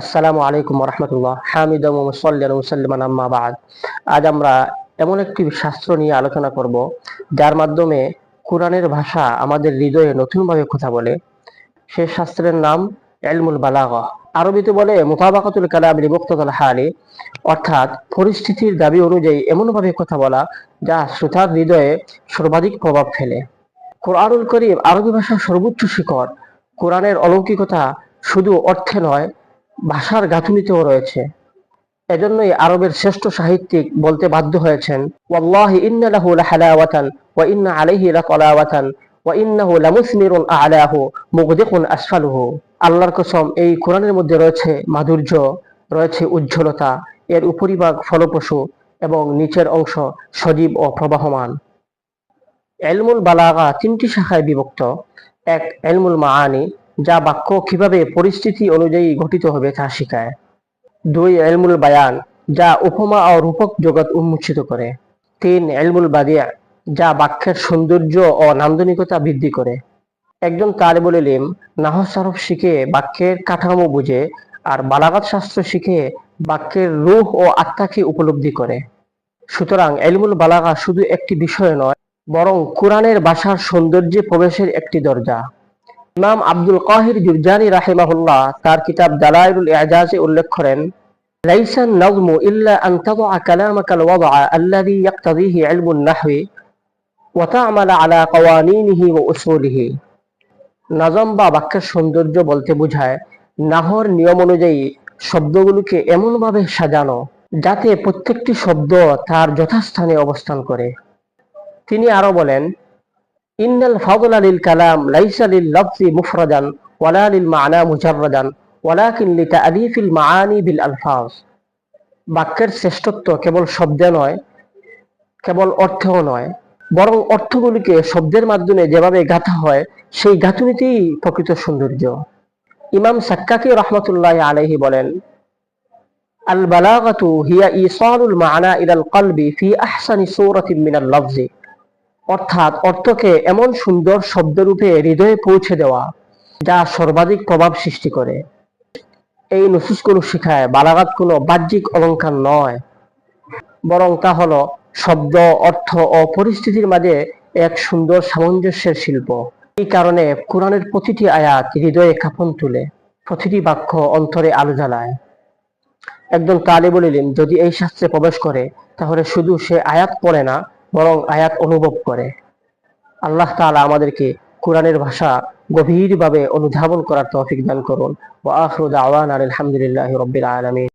আসসালামু আলাইকুম রহমতুল্লাহ হামিদা মুসাল্লিয়ান মুসাল্লিমান আম্মা বাদ। আজ আমরা এমন একটি শাস্ত্র নিয়ে আলোচনা করব যার মাধ্যমে কোরআনের ভাষা আমাদের হৃদয়ে নতুনভাবে কথা বলে। সে শাস্ত্রের নাম ইলমুল বালাগা। আরবিতে বলে মুতাবাকাতুল কালাম লিমুক্তাদাল হালি, অর্থাৎ পরিস্থিতির দাবি অনুযায়ী এমনভাবে কথা বলা যা শ্রোতার হৃদয়ে সর্বাধিক প্রভাব ফেলে। কোরআনুল করিম আরবি ভাষার সর্বোচ্চ শিখর। কোরআনের অলৌকিকতা শুধু অর্থে নয়, ভাষার গাঁথুনিতেও রয়েছে। এজন্যই আরবের শ্রেষ্ঠ সাহিত্যিক বলতে বাধ্য হয়েছেন, ওয়াল্লাহি ইন্না লাহু লাহালাওয়াতান ওয়া ইন্না আলাইহি লাকালাওয়াতান ওয়া ইন্নাহু লামুসমিরুন আ'লাহু মুগদিকুন আসফালুহু। আল্লাহর কসম, এই কোরআনের মধ্যে রয়েছে মাধুর্য, রয়েছে উজ্জ্বলতা, এর উপরিভাগ ফলপ্রসূ এবং নিচের অংশ সজীব ও প্রবাহমান। ইলমুল বালাগা তিনটি শাখায় বিভক্ত। এক, ইলমুল মাআনি, যা বাক্য কিভাবে পরিস্থিতি অনুযায়ী গঠিত হবে তা শিখায়। দুই, ইলমুল বায়ান, যা উপমা ও রূপক জগৎ উন্মোচিত করে। তিন, ইলমুল বাদিয়া, যা বাক্যের সৌন্দর্য ও নান্দনিকতা বৃদ্ধি করে। একজন তালিবুল ইলম নাহও সরফ শিখে বাক্যের কাঠামো বুঝে, আর বালাগাত শাস্ত্র শিখে বাক্যের রূহ ও আত্মাকে উপলব্ধি করে। সুতরাং ইলমুল বালাগা শুধু একটি বিষয় নয়, বরং কোরআনের ভাষার সৌন্দর্যে প্রবেশের একটি দরজা। ইমাম আব্দুল কাহির জুরজানি রাহিমাহুল্লাহ তার কিতাব দালাইলুল ইজাজে উল্লেখ করেন, লাইসা নাযমু ইল্লা আন তাদআ কালামাকাল ওয়াদআ আল্লাযী ইয়াক্তাদিহি ইলমুন নাহওয়ি ওয়া তা'মালা আলা কাওয়ানিনিহি ওয়া উসুলিহি। নজম বা বাক্যের সৌন্দর্য বলতে বোঝায় নাহর নিয়ম অনুযায়ী শব্দগুলোকে এমনভাবে সাজানো যাতে প্রত্যেকটি শব্দ তার যথাস্থানে অবস্থান করে। তিনি আরো বলেন, ইন্নাল ফাদলা লিল কালাম লাইসা লিল লাফজি মুফরাদান ওয়ালা লিল মা'না মুজাররাদান ওয়ালাকিন লিতা'লিফিল মা'আনি বিল আলফাজ। বাক্যের শ্রেষ্ঠত্ব কেবল শব্দে নয়, কেবল অর্থেও নয়, বরং অর্থগুলিকে শব্দের মাধ্যমে যেভাবে গাঁথা হয় সেই গাঁথুনিতেই প্রকৃত সৌন্দর্য। ইমাম সাক্কাকি রহমতুল্লাহ আলাইহি বলেন, আল বালাগাতু হিয়া ইসালুল মা'না ইলাল কলবি ফি আহসানি সূরাতিন মিনাল লাফজি, অর্থাৎ অর্থকে এমন সুন্দর শব্দরূপে হৃদয়ে পৌঁছে দেওয়া যা সর্বাধিক প্রভাব সৃষ্টি করে। এই নুসুসগুলো শিখায় বালাগাত কোনো বাহ্যিক অলংকার নয়, বরং তা হলো শব্দ, অর্থ ও পরিস্থিতির মাঝে এক সুন্দর সামঞ্জস্যের শিল্প। এই কারণে কোরআনের প্রতিটি আয়াত হৃদয়ে কাঁপন তুলে, প্রতিটি বাক্য অন্তরে আলো জ্বালায়। একজন তালিবুল ইলম যদি এই শাস্ত্রে প্রবেশ করে, তাহলে শুধু সে আয়াত পড়ে না, বরং আয়াত অনুভব করে। আল্লাহ তাআলা আমাদেরকে কোরআনের ভাষা গভীরভাবে অনুধাবন করার তৌফিক দান করুন। ওয়া আখিরু দাওয়ানা আলহামদুলিল্লাহি রাব্বিল আলামিন।